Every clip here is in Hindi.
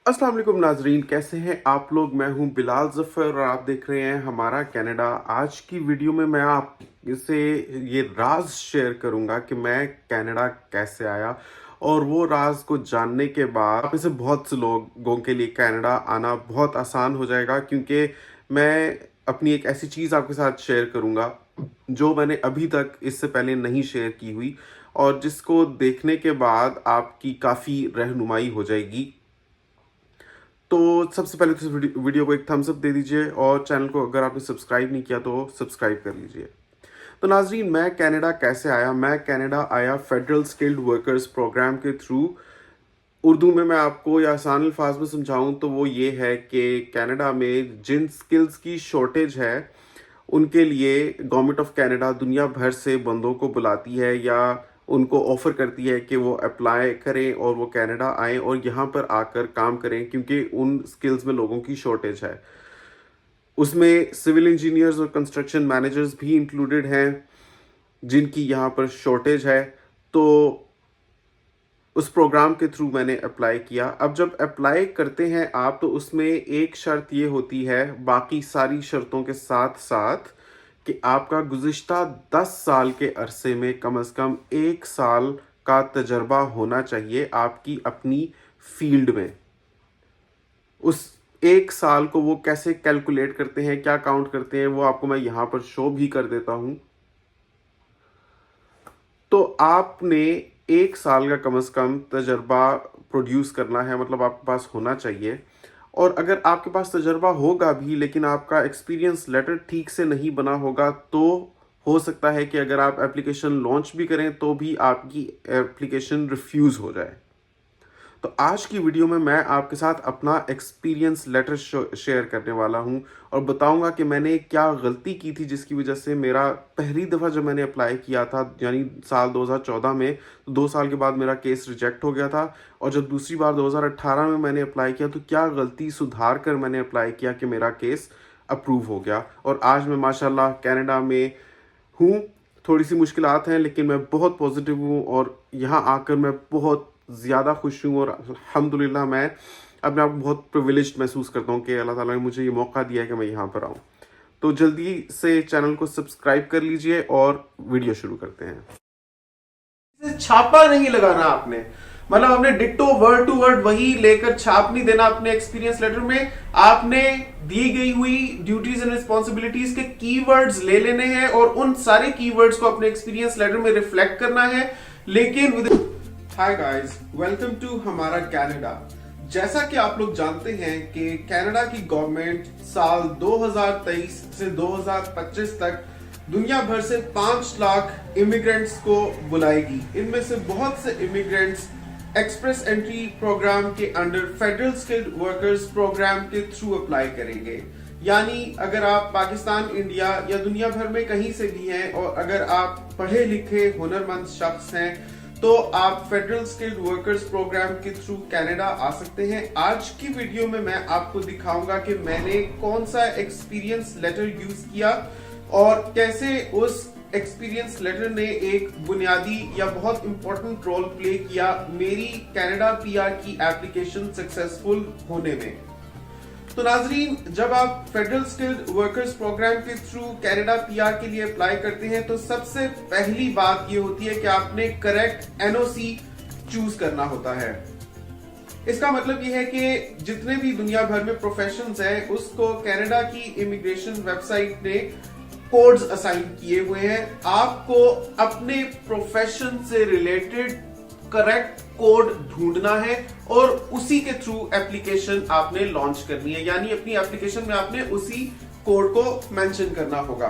अस्सलाम वालेकुम नाजरीन, कैसे हैं आप लोग। मैं हूं बिलाल जफ़र और आप देख रहे हैं हमारा कनाडा। आज की वीडियो में मैं आपसे ये राज शेयर करूंगा कि मैं कनाडा कैसे आया, और वो राज को जानने के बाद आप में से बहुत से लोगों के लिए कनाडा आना बहुत आसान हो जाएगा, क्योंकि मैं अपनी एक ऐसी चीज़ आपके साथ शेयर करूंगा जो मैंने अभी तक इससे पहले नहीं शेयर की हुई, और जिसको देखने के बाद आपकी काफ़ी रहनुमाई हो जाएगी। तो सबसे पहले तो इस वीडियो को एक थम्स अप दे दीजिए, और चैनल को अगर आपने सब्सक्राइब नहीं किया तो सब्सक्राइब कर लीजिए। तो नाजरीन, मैं कनाडा कैसे आया। मैं कनाडा आया फेडरल स्किल्ड वर्कर्स प्रोग्राम के थ्रू। उर्दू में मैं आपको या आसान अल्फाज में समझाऊं तो वो ये है कि कनाडा में जिन स्किल्स की शॉर्टेज है उनके लिए गवर्नमेंट ऑफ कनाडा दुनिया भर से बंदों को बुलाती है या उनको ऑफर करती है कि वो अप्लाई करें और वो कनाडा आएँ और यहाँ पर आकर काम करें, क्योंकि उन स्किल्स में लोगों की शॉर्टेज है। उसमें सिविल इंजीनियर्स और कंस्ट्रक्शन मैनेजर्स भी इंक्लूडेड हैं जिनकी यहाँ पर शॉर्टेज है। तो उस प्रोग्राम के थ्रू मैंने अप्लाई किया। अब जब अप्लाई करते हैं आप तो उसमें एक शर्त ये होती है, बाकी सारी शर्तों के साथ साथ, कि आपका गुज़िश्ता 10 साल के अरसे में कम से कम 1 साल का तजर्बा होना चाहिए आपकी अपनी फील्ड में। उस 1 साल को वो कैसे कैलकुलेट करते हैं, क्या काउंट करते हैं, वो आपको मैं यहाँ पर शो भी कर देता हूँ। तो आपने 1 साल का कम से कम तजर्बा प्रोड्यूस करना है, मतलब आपके पास होना चाहिए। और अगर आपके पास तजर्बा होगा भी लेकिन आपका एक्सपीरियंस लेटर ठीक से नहीं बना होगा तो हो सकता है कि अगर आप एप्लीकेशन लॉन्च भी करें तो भी आपकी एप्लीकेशन रिफ्यूज़ हो जाए। तो आज की वीडियो में मैं आपके साथ अपना एक्सपीरियंस लेटर शेयर करने वाला हूं और बताऊंगा कि मैंने क्या गलती की थी जिसकी वजह से मेरा पहली दफ़ा जब मैंने अप्लाई किया था यानी साल 2014 में, तो 2 साल के बाद मेरा केस रिजेक्ट हो गया था। और जब दूसरी बार 2018 में मैंने अप्लाई किया तो क्या गलती सुधार कर मैंने अप्लाई किया कि मेरा केस अप्रूव हो गया। और आज मैं माशाल्लाह कनाडा में हूँ। थोड़ी सी मुश्किलात हैं लेकिन मैं बहुत पॉजिटिव हूँ और यहाँ आकर मैं बहुत ज़्यादा खुश हूँ, और अल्हम्दुलिल्लाह मैं अपने आप को बहुत प्रिविलेज्ड महसूस करता हूँ कि अल्लाह ताला ने मुझे ये मौका दिया है कि मैं यहाँ पर आऊँ। तो जल्दी से चैनल को सब्सक्राइब कर लीजिए और वीडियो शुरू करते हैं। छापा नहीं लगाना आपने, मतलब आपने डिट्टो वर्ड टू वर्ड वही लेकर छाप नहीं देना अपने एक्सपीरियंस लेटर में। आपने दी गई हुई ड्यूटीज एंड रिस्पॉन्सिबिलिटीज के कीवर्ड्स ले लेने हैं और उन सारे कीवर्ड्स को अपने एक्सपीरियंस लेटर में रिफ्लेक्ट करना है। लेकिन हाय गाइस, वेलकम टू हमारा कनाडा। जैसा कि आप लोग जानते हैं कि कनाडा की गवर्नमेंट साल 2023 से 2025 तक दुनिया भर से 5 लाख इमिग्रेंट्स को बुलाएगी। इनमें से बहुत से इमिग्रेंट्स एक्सप्रेस एंट्री प्रोग्राम के under federal skilled workers programme के थ्रू अप्लाई करेंगे। यानी अगर आप पाकिस्तान, इंडिया या दुनिया भर में कहीं से भी हैं और अगर आप पढ़े लिखे हुनरमंद शख्स हैं तो आप फेडरल स्किल्ड वर्कर्स प्रोग्राम के थ्रू कनाडा आ सकते हैं। आज की वीडियो में मैं आपको दिखाऊंगा कि मैंने कौन सा एक्सपीरियंस लेटर यूज किया और कैसे उस एक्सपीरियंस लेटर ने एक बुनियादी या बहुत इंपॉर्टेंट रोल प्ले किया मेरी कनाडा पीआर की एप्लीकेशन सक्सेसफुल होने में। तो नाजरीन, जब आप फेडरल स्किल्ड वर्कर्स प्रोग्राम के थ्रू कनाडा पीआर के लिए अप्लाई करते हैं तो सबसे पहली बात ये होती है कि आपने करेक्ट एनओसी चूज करना होता है। इसका मतलब यह है कि जितने भी दुनिया भर में प्रोफेशंस हैं उसको कनाडा की इमिग्रेशन वेबसाइट ने कोड्स असाइन किए हुए हैं। आपको अपने प्रोफेशन से रिलेटेड करेक्ट कोड ढूंढना है और उसी के थ्रू एप्लीकेशन आपने लॉन्च करनी है, यानी अपनी एप्लीकेशन में आपने उसी कोड को मेंशन करना होगा।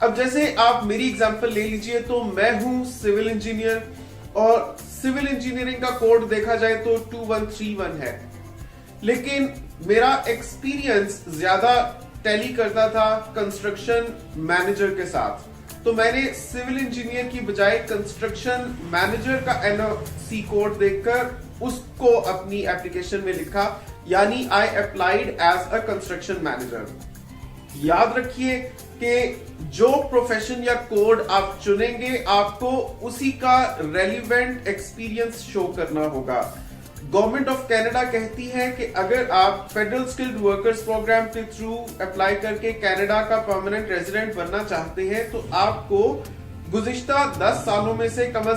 अब जैसे आप मेरी एग्जांपल ले लीजिए, तो मैं हूं सिविल इंजीनियर और सिविल इंजीनियरिंग का कोड देखा जाए तो 2131 है, लेकिन मेरा एक्सपीरियंस ज्यादा टैली करता था कंस्ट्रक्शन मैनेजर के साथ। तो मैंने सिविल इंजीनियर की बजाय कंस्ट्रक्शन मैनेजर का एनओसी कोड देखकर उसको अपनी एप्लीकेशन में लिखा, यानी I applied as a construction manager. याद रखिए कि जो प्रोफेशन या कोड आप चुनेंगे आपको उसी का रेलिवेंट एक्सपीरियंस शो करना होगा। गवर्नमेंट ऑफ कनाडा कहती है कि अगर आप फेडरल स्किल्ड वर्कर्स प्रोग्राम के थ्रू अप्लाई करके कनाडा का परमानेंट रेजिडेंट बनना चाहते हैं तो आपको गुज़िश्ता 10 सालों में से कम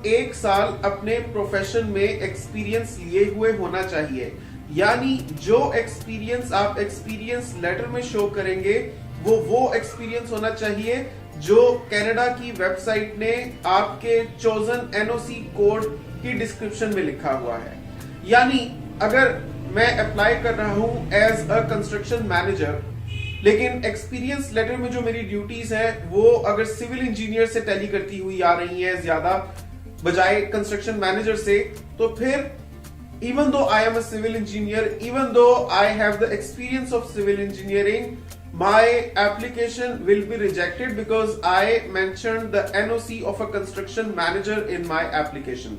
1 साल अपने प्रोफेशन में एक्सपीरियंस लिए हुए होना चाहिए। यानी जो एक्सपीरियंस आप एक्सपीरियंस लेटर में शो करेंगे वो एक्सपीरियंस होना चाहिए जो कनाडा की वेबसाइट ने आपके चोजन एनओसी कोड की डिस्क्रिप्शन में लिखा हुआ है। यानी अगर मैं अप्लाई कर रहा हूं एज अ कंस्ट्रक्शन मैनेजर, लेकिन एक्सपीरियंस लेटर में जो मेरी ड्यूटीज है वो अगर सिविल इंजीनियर से टैली करती हुई आ रही है ज्यादा बजाय कंस्ट्रक्शन मैनेजर से, तो फिर even though I am a civil engineer, even though I have the experience of civil engineering, my application will be rejected because I mentioned the NOC of a construction manager in my application.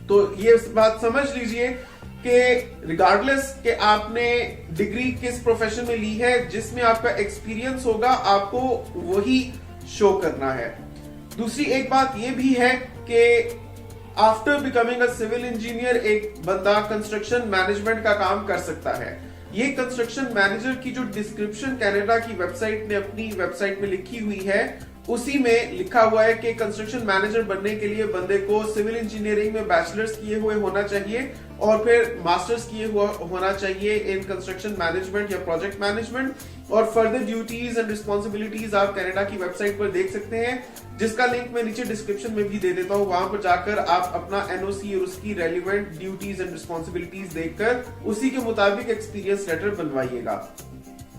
तो ये बात समझ लीजिए कि रिगार्डलेस कि आपने डिग्री किस प्रोफेशन में ली है, जिसमें आपका एक्सपीरियंस होगा आपको वही शो करना है। दूसरी एक बात ये भी है कि after becoming a civil engineer एक बंदा कंस्ट्रक्शन मैनेजमेंट का काम कर सकता है। ये कंस्ट्रक्शन मैनेजर की जो डिस्क्रिप्शन कनाडा की वेबसाइट ने अपनी वेबसाइट में लिखी हुई है उसी में लिखा हुआ है कि कंस्ट्रक्शन मैनेजर बनने के लिए बंदे को सिविल इंजीनियरिंग में बैचलर्स किए हुए होना चाहिए और फिर मास्टर्स किए हुआ होना चाहिए इन कंस्ट्रक्शन मैनेजमेंट या प्रोजेक्ट मैनेजमेंट। और फर्दर ड्यूटीज एंड रिस्पॉन्सिबिलिटीज आप कनाडा की वेबसाइट पर देख सकते हैं, जिसका लिंक मैं नीचे डिस्क्रिप्शन में भी दे देता हूं। वहां पर जाकर आप अपना एनओसी और उसकी रेलिवेंट ड्यूटीज एंड रिस्पॉन्सिबिलिटीज देखकर उसी के मुताबिक एक्सपीरियंस लेटर बनवाइएगा।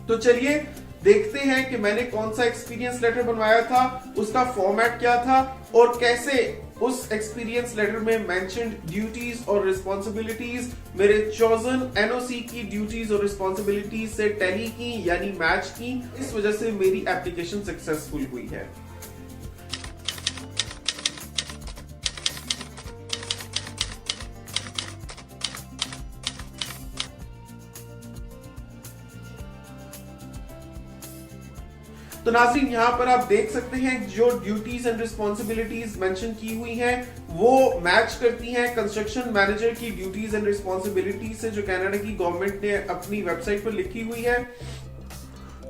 तो चलिए देखते हैं कि मैंने कौन सा एक्सपीरियंस लेटर बनवाया था, उसका फॉर्मेट क्या था और कैसे उस एक्सपीरियंस लेटर में मेंशन्ड ड्यूटीज और रिस्पॉन्सिबिलिटीज मेरे चोजन एनओसी की ड्यूटीज और रिस्पॉन्सिबिलिटीज से टैली की यानी मैच की। इस वजह से मेरी एप्लीकेशन सक्सेसफुल हुई है। तो नाज़रीन यहाँ पर आप देख सकते हैं जो ड्यूटीज एंड रिस्पॉन्सिबिलिटीज मेंशन की हुई हैं वो मैच करती हैं कंस्ट्रक्शन मैनेजर की ड्यूटीज एंड रिस्पॉन्सिबिलिटीज से जो कनाडा की गवर्नमेंट ने अपनी वेबसाइट पर लिखी हुई है।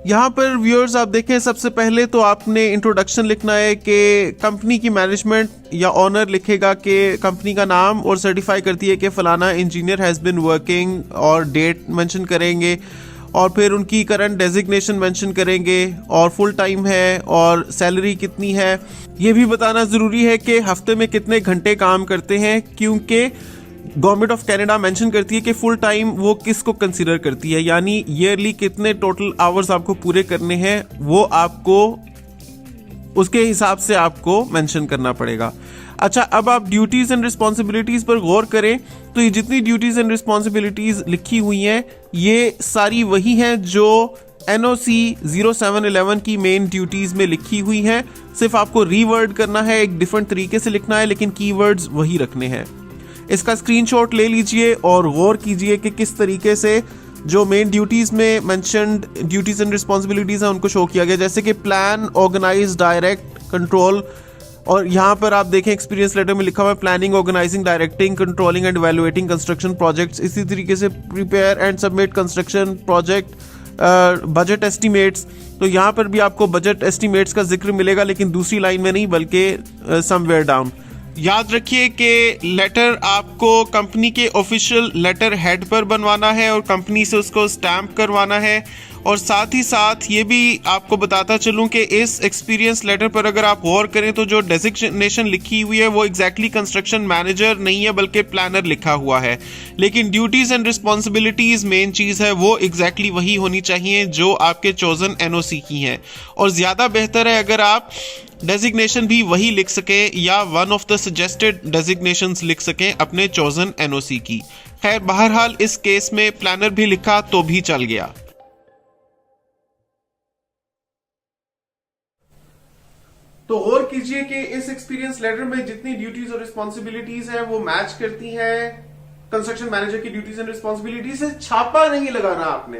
यहाँ पर व्यूअर्स आप देखें, सबसे पहले तो आपने इंट्रोडक्शन लिखना है कि कंपनी की मैनेजमेंट या ऑनर लिखेगा कि कंपनी का नाम और सर्टिफाई करती है कि फलाना इंजीनियर हैज़ बिन वर्किंग और डेट मेंशन करेंगे और फिर उनकी करंट डेजिग्नेशन मेंशन करेंगे और फुल टाइम है और सैलरी कितनी है। ये भी बताना ज़रूरी है कि हफ्ते में कितने घंटे काम करते हैं, क्योंकि गवर्नमेंट ऑफ कनाडा मेंशन करती है कि फुल टाइम वो किसको कंसीडर करती है, यानी ईयरली कितने टोटल आवर्स आपको पूरे करने हैं वो आपको उसके हिसाब से आपको मेंशन करना पड़ेगा। अच्छा, अब आप ड्यूटीज एंड रिस्पॉन्सिबिलिटीज पर गौर करें तो ये जितनी ड्यूटीज एंड रिस्पॉन्सिबिलिटीज लिखी हुई हैं ये सारी वही हैं जो NOC 0711 की मेन ड्यूटीज में लिखी हुई हैं। सिर्फ आपको रीवर्ड करना है, एक डिफरेंट तरीके से लिखना है, लेकिन कीवर्ड्स वही रखने हैं। इसका स्क्रीनशॉट ले लीजिए और गौर कीजिए कि किस तरीके से जो मेन ड्यूटीज में मेंशन्ड ड्यूटीज एंड रिस्पॉन्सिबिलिटीज हैं उनको शो किया गया, जैसे कि प्लान, ऑर्गेनाइज, डायरेक्ट, कंट्रोल। और यहाँ पर आप देखें एक्सपीरियंस लेटर में लिखा हुआ है planning, organising, directing, controlling and evaluating construction projects. इसी तरीके से prepare and submit construction project budget estimates. तो यहाँ पर भी आपको बजट एस्टिमेट्स का जिक्र मिलेगा, लेकिन दूसरी लाइन में नहीं बल्कि समवेयर डाउन। याद रखिए कि लेटर आपको कंपनी के ऑफिशियल लेटर हेड पर बनवाना है और कंपनी से उसको स्टैम्प करवाना है। और साथ ही साथ ये भी आपको बताता चलूं कि इस एक्सपीरियंस लेटर पर अगर आप गौर करें तो जो डेजिग्नेशन लिखी हुई है वो एग्जैक्टली कंस्ट्रक्शन मैनेजर नहीं है बल्कि प्लानर लिखा हुआ है, लेकिन ड्यूटीज एंड रिस्पॉन्सिबिलिटीज मेन चीज़ है वो एग्जैक्टली वही होनी चाहिए जो आपके चोजन NOC की हैं। और ज़्यादा बेहतर है अगर आप डेजिग्नेशन भी वही लिख सकें या one of the suggested designations लिख सकें अपने चोजन NOC की। खैर, बहरहाल इस केस में प्लानर भी लिखा तो भी चल गया। तो और कीजिए कि इस एक्सपीरियंस लेटर में जितनी ड्यूटीज और रिस्पॉन्सिबिलिटीज हैं वो मैच करती हैं कंस्ट्रक्शन मैनेजर की ड्यूटीज एंड रिस्पॉन्सिबिलिटीज से। छापा नहीं लगाना आपने,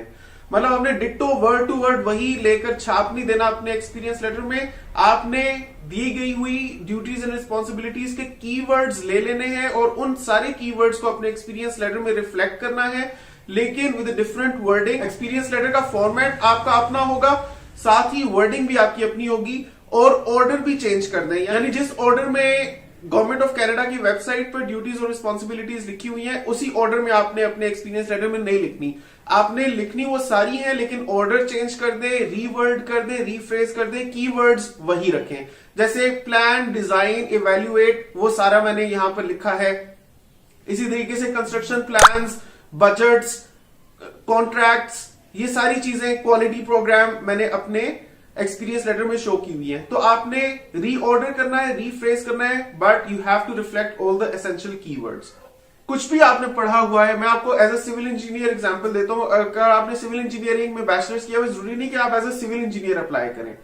मतलब आपने डिट्टो वर्ड टू वर्ड वही लेकर छाप नहीं देना अपने एक्सपीरियंस लेटर में। आपने दी गई हुई ड्यूटीज एंड रिस्पॉन्सिबिलिटीज के कीवर्ड्स ले लेने हैं और उन सारे कीवर्ड्स को अपने एक्सपीरियंस लेटर में रिफ्लेक्ट करना है, लेकिन with different wording. Experience letter का फॉर्मेट आपका अपना होगा, साथ ही वर्डिंग भी आपकी अपनी होगी, और ऑर्डर भी चेंज कर दें। यानी जिस ऑर्डर में गवर्नमेंट ऑफ कनाडा की वेबसाइट पर ड्यूटीज और रिस्पॉन्सिबिलिटीज लिखी हुई हैं, उसी ऑर्डर में आपने अपने एक्सपीरियंस लेटर में नहीं लिखनी। आपने लिखनी वो सारी है, लेकिन ऑर्डर चेंज कर दे, रीवर्ड कर दे, रीफ्रेज कर दे, कीवर्ड्स वही रखें। जैसे प्लान, डिजाइन, इवेल्युएट, वो सारा मैंने यहां पर लिखा है। इसी तरीके से कंस्ट्रक्शन प्लान्स, बजट्स, कॉन्ट्रैक्ट्स, ये सारी चीजें, क्वालिटी प्रोग्राम मैंने अपने एक्सपीरियंस लेटर में शो की हुई है। तो आपने रीऑर्डर करना है, रीफ्रेज करना है, but you have to reflect all the essential keywords. कुछ भी आपने पढ़ा हुआ है, मैं आपको as a civil engineer example देता हूं। अगर आपने सिविल इंजीनियरिंग में बैचलर्स किया हुआ, जरूरी नहीं कि आप as a civil engineer apply करें,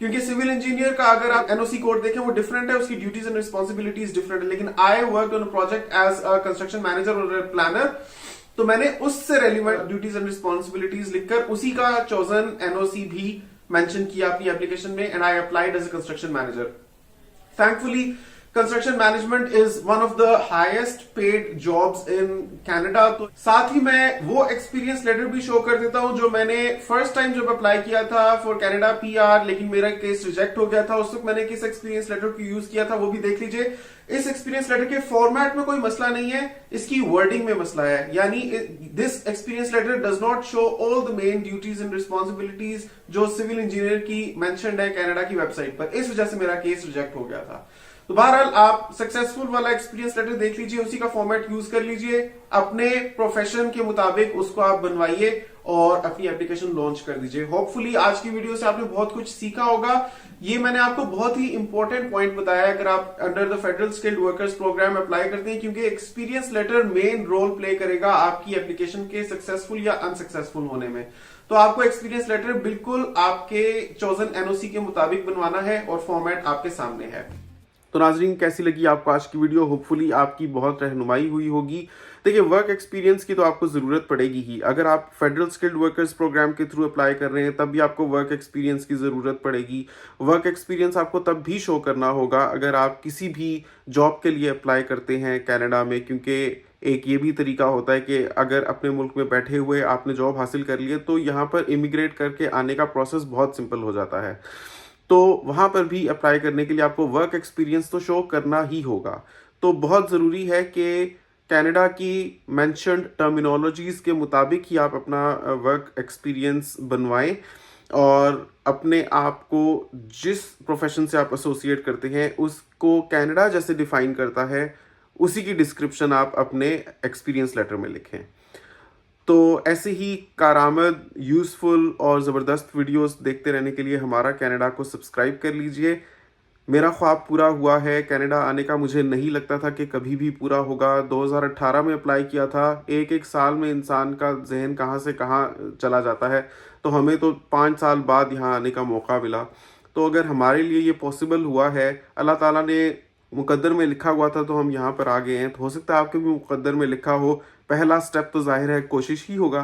क्योंकि सिविल इंजीनियर का अगर आप एनओसी कोड देखें वो डिफरेंट है, उसकी ड्यूटीज एंड रिस्पॉन्सिबिलिटीज डिफरेंट है। लेकिन I work on a project as a construction manager और प्लानर, तो मैंने उससे रेलिवेंट ड्यूटीज एंड रिस्पॉन्सिबिलिटीज लिखकर उसी का चोजन एनओसी भी मेंशन किया अपनी एप्लीकेशन में, and I applied as a construction manager. Thankfully, construction management is one of the highest paid jobs in Canada। तो साथ ही मैं वो एक्सपीरियंस लेटर भी शो कर देता हूं जो मैंने फर्स्ट टाइम जब अप्लाई किया था फॉर कनाडा पीआर, लेकिन मेरा केस रिजेक्ट हो गया था। उस वक्त मैंने किस एक्सपीरियंस लेटर को यूज किया था वो भी देख लीजिए। इस एक्सपीरियंस लेटर के फॉर्मेट में कोई मसला नहीं है, इसकी वर्डिंग में मसला है। यानी this experience letter does not show all the main duties and responsibilities जो सिविल इंजीनियर की मेंशन्ड है कनाडा की वेबसाइट पर। इस वजह से मेरा केस रिजेक्ट हो गया था। तो बहरहाल आप सक्सेसफुल वाला एक्सपीरियंस लेटर देख लीजिए, उसी का फॉर्मेट यूज कर लीजिए, अपने प्रोफेशन के मुताबिक उसको आप बनवाइए और अपनी एप्लीकेशन लॉन्च कर दीजिए। होपफुली आज की वीडियो से आपने बहुत कुछ सीखा होगा। ये मैंने आपको बहुत ही इंपॉर्टेंट पॉइंट बताया अगर आप under the federal skilled workers programme apply करते हैं, क्योंकि experience letter main role play करेगा आपकी एप्लीकेशन के सक्सेसफुल या अनसक्सेसफुल होने में। तो आपको एक्सपीरियंस लेटर बिल्कुल आपके चोजन एनओसी के मुताबिक बनवाना है और फॉर्मेट आपके सामने है। तो नाजरीन, कैसी लगी आपको आज की वीडियो? होपफुली आपकी बहुत रहनुमाई हुई होगी। देखिए, वर्क एक्सपीरियंस की तो आपको ज़रूरत पड़ेगी ही। अगर आप फेडरल स्किल्ड वर्कर्स प्रोग्राम के थ्रू अप्लाई कर रहे हैं तब भी आपको वर्क एक्सपीरियंस की ज़रूरत पड़ेगी। वर्क एक्सपीरियंस आपको तब भी शो करना होगा अगर आप किसी भी जॉब के लिए अप्लाई करते हैं कनाडा में, क्योंकि एक ये भी तरीका होता है कि अगर अपने मुल्क में बैठे हुए आपने जॉब हासिल कर ली है तो यहाँ पर इमिग्रेट करके आने का प्रोसेस बहुत सिंपल हो जाता है। तो वहाँ पर भी अप्लाई करने के लिए आपको वर्क एक्सपीरियंस तो शो करना ही होगा। तो बहुत ज़रूरी है कि कनाडा की मेंशन्ड टर्मिनोलॉजीज़ के मुताबिक ही आप अपना वर्क एक्सपीरियंस बनवाएं और अपने आप को जिस प्रोफेशन से आप एसोसिएट करते हैं उसको कनाडा जैसे डिफ़ाइन करता है उसी की डिस्क्रिप्शन आप अपने एक्सपीरियंस लेटर में लिखें। तो ऐसे ही कारआमद, यूज़फुल और ज़बरदस्त वीडियोस देखते रहने के लिए हमारा कनाडा को सब्सक्राइब कर लीजिए। मेरा ख्वाब पूरा हुआ है कनाडा आने का। मुझे नहीं लगता था कि कभी भी पूरा होगा। 2018 में अप्लाई किया था। एक एक साल में इंसान का जहन कहाँ से कहाँ चला जाता है, तो हमें तो 5 साल बाद यहाँ आने का मौका मिला। तो अगर हमारे लिए ये पॉसिबल हुआ है, अल्लाह ताला ने मुकद्दर में लिखा हुआ था तो हम यहाँ पर आ गए हैं। तो हो सकता है आपके भी मुकद्दर में लिखा हो। पहला स्टेप तो जाहिर है कोशिश ही होगा,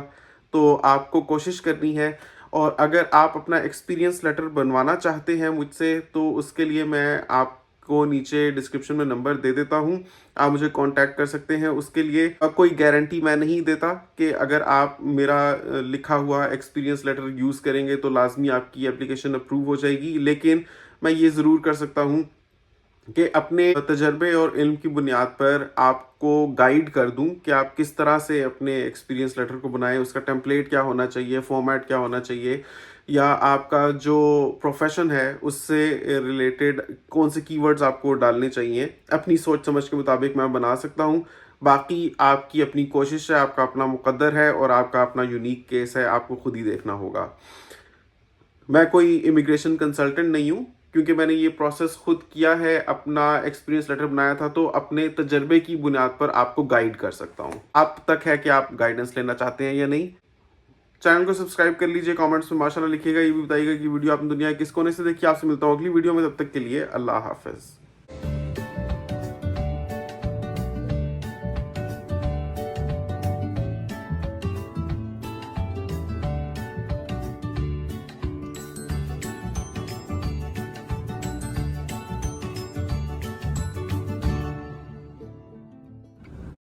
तो आपको कोशिश करनी है। और अगर आप अपना एक्सपीरियंस लेटर बनवाना चाहते हैं मुझसे तो उसके लिए मैं आपको नीचे डिस्क्रिप्शन में नंबर दे देता हूं, आप मुझे कांटेक्ट कर सकते हैं। उसके लिए कोई गारंटी मैं नहीं देता कि अगर आप मेरा लिखा हुआ एक्सपीरियंस लेटर यूज़ करेंगे तो लाजमी आपकी एप्लीकेशन अप्रूव हो जाएगी, लेकिन मैं ये ज़रूर कर सकता हूँ कि अपने तजर्बे और इल्म की बुनियाद पर आपको गाइड कर दूं कि आप किस तरह से अपने एक्सपीरियंस लेटर को बनाएं, उसका टेम्पलेट क्या होना चाहिए, फॉर्मेट क्या होना चाहिए, या आपका जो प्रोफेशन है उससे रिलेटेड कौन से कीवर्ड्स आपको डालने चाहिए। अपनी सोच समझ के मुताबिक मैं बना सकता हूं। बाकी आपकी अपनी कोशिश है, आपका अपना मुकद्दर है और आपका अपना यूनिक केस है, आपको खुद ही देखना होगा। मैं कोई इमिग्रेशन कंसल्टेंट नहीं हूँ, क्योंकि मैंने ये प्रोसेस खुद किया है, अपना एक्सपीरियंस लेटर बनाया था, तो अपने तजर्बे की बुनियाद पर आपको गाइड कर सकता हूँ। आप तक है कि आप गाइडेंस लेना चाहते हैं या नहीं। चैनल को सब्सक्राइब कर लीजिए, कमेंट्स में माशाल्लाह लिखिएगा, ये भी बताइएगा कि वीडियो आपने दुनिया के किस कोने से देखी। आपसे मिलता हूँ अगली वीडियो में, तब तक के लिए अल्लाह हाफिज़।